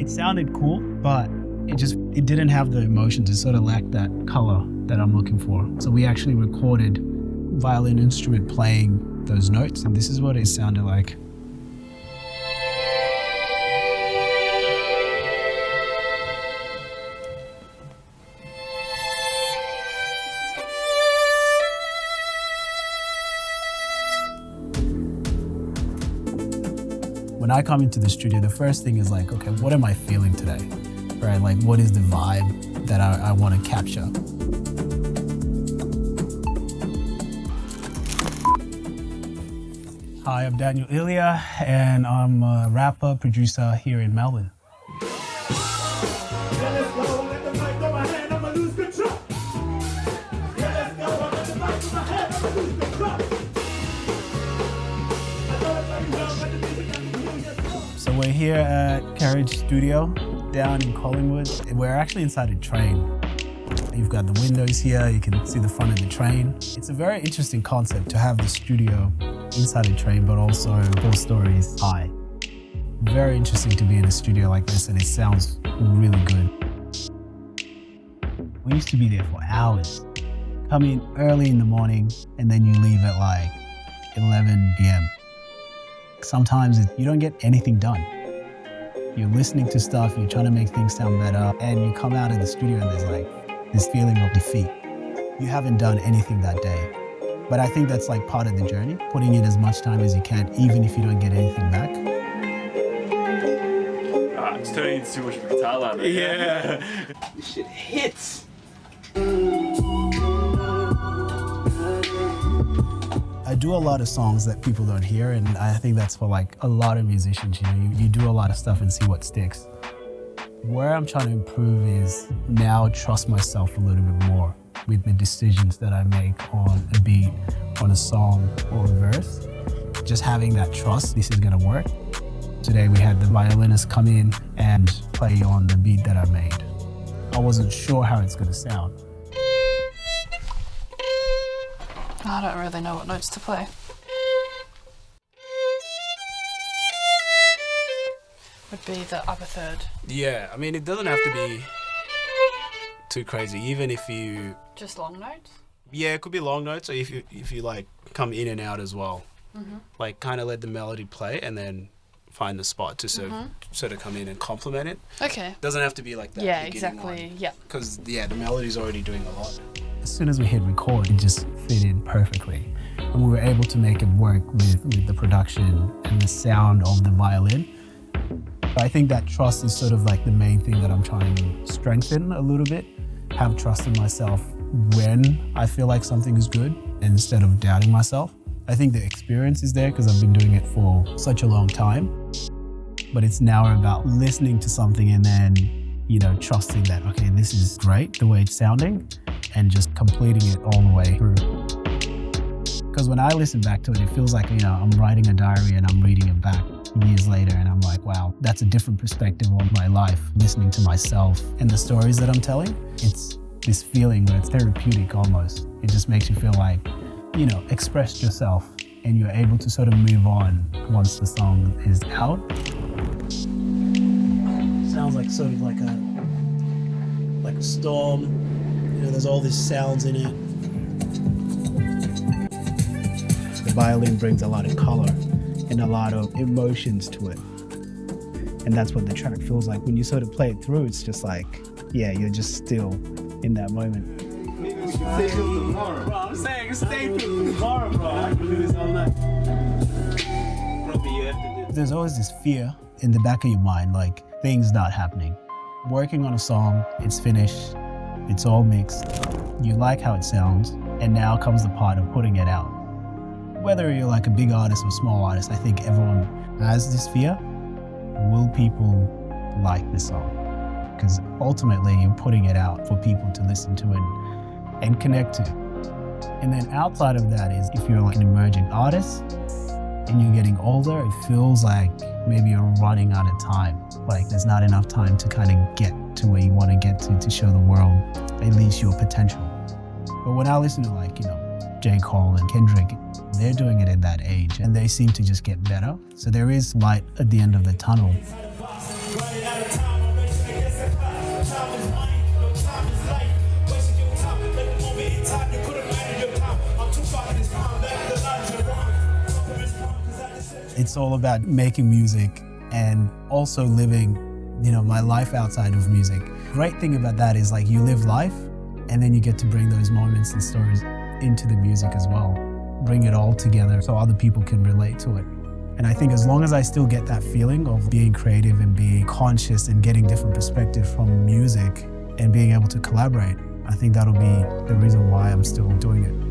It sounded cool, but it didn't have the emotions. It sort of lacked that color that I'm looking for. So we actually recorded violin instrument playing those notes, and this is what it sounded like. When I come into the studio, the first thing is like, okay, what am I feeling today? Right? Like, what is the vibe that I want to capture? Hi, I'm Daniel Elia, and I'm a rapper, producer here in Melbourne. So we're here at Carriage Studio down in Collingwood. We're actually inside a train. You've got the windows here, you can see the front of the train. It's a very interesting concept to have the studio inside a train, but also 4 stories high. Very interesting to be in a studio like this, and it sounds really good. We used to be there for hours. Come in early in the morning, and then you leave at like 11 p.m. Sometimes you don't get anything done. You're listening to stuff, you're trying to make things sound better, and you come out of the studio and there's like this feeling of defeat. You haven't done anything that day. But I think that's like part of the journey, putting in as much time as you can, even if you don't get anything back. It's turning into too much of a guitar line. Yeah. This shit hits. I do a lot of songs that people don't hear, and I think that's for like a lot of musicians. You know, you do a lot of stuff and see what sticks. Where I'm trying to improve is now trust myself a little bit more with the decisions that I make on a beat, on a song or a verse. Just having that trust, this is gonna work. Today we had the violinist come in and play on the beat that I made. I wasn't sure how it's gonna sound. I don't really know what notes to play. Would be the upper third. Yeah, I mean, it doesn't have to be too crazy, even if you... Just long notes? Yeah, it could be long notes, or if you like come in and out as well. Mm-hmm. Like kind of let the melody play and then find the spot to sort of come in and complement it. Okay. Doesn't have to be like that. Yeah, exactly. Yeah. Because the melody's already doing a lot. As soon as we hit record, it just fit in perfectly, and we were able to make it work with the production and the sound of the violin. I think that trust is sort of like the main thing that I'm trying to strengthen a little bit. Have trust in myself when I feel like something is good, instead of doubting myself. I think the experience is there because I've been doing it for such a long time. But it's now about listening to something and then, you know, trusting that, okay, this is great, the way it's sounding, and just completing it all the way through. Because when I listen back to it, it feels like, you know, I'm writing a diary and I'm reading it back years later, and I'm like, wow, that's a different perspective on my life, listening to myself and the stories that I'm telling. It's this feeling where it's therapeutic almost. It just makes you feel like, you know, express yourself, and you're able to sort of move on once the song is out. Sounds like sort of like a storm. You know, there's all these sounds in it. The violin brings a lot of color and a lot of emotions to it. And that's what the track feels like. When you sort of play it through, it's just like, yeah, you're just still in that moment. Maybe we should stay till tomorrow. Bro, I'm saying stay till tomorrow, bro. I can do this all night. Probably you have to do. There's always this fear in the back of your mind, like things not happening. Working on a song, it's finished, it's all mixed, you like how it sounds, and now comes the part of putting it out. Whether you're like a big artist or small artist, I think everyone has this fear. Will people like this song? Because ultimately you're putting it out for people to listen to and connect to. And then outside of that is if you're like an emerging artist and you're getting older, it feels like maybe you're running out of time. Like there's not enough time to kind of get to where you want to get to show the world at least your potential. But when I listen to like, you know, J. Cole and Kendrick, they're doing it at that age and they seem to just get better. So there is light at the end of the tunnel. It's all about making music and also living, my life outside of music. Great thing about that is like you live life and then you get to bring those moments and stories into the music as well. Bring it all together so other people can relate to it. And I think as long as I still get that feeling of being creative and being conscious and getting different perspectives from music and being able to collaborate, I think that'll be the reason why I'm still doing it.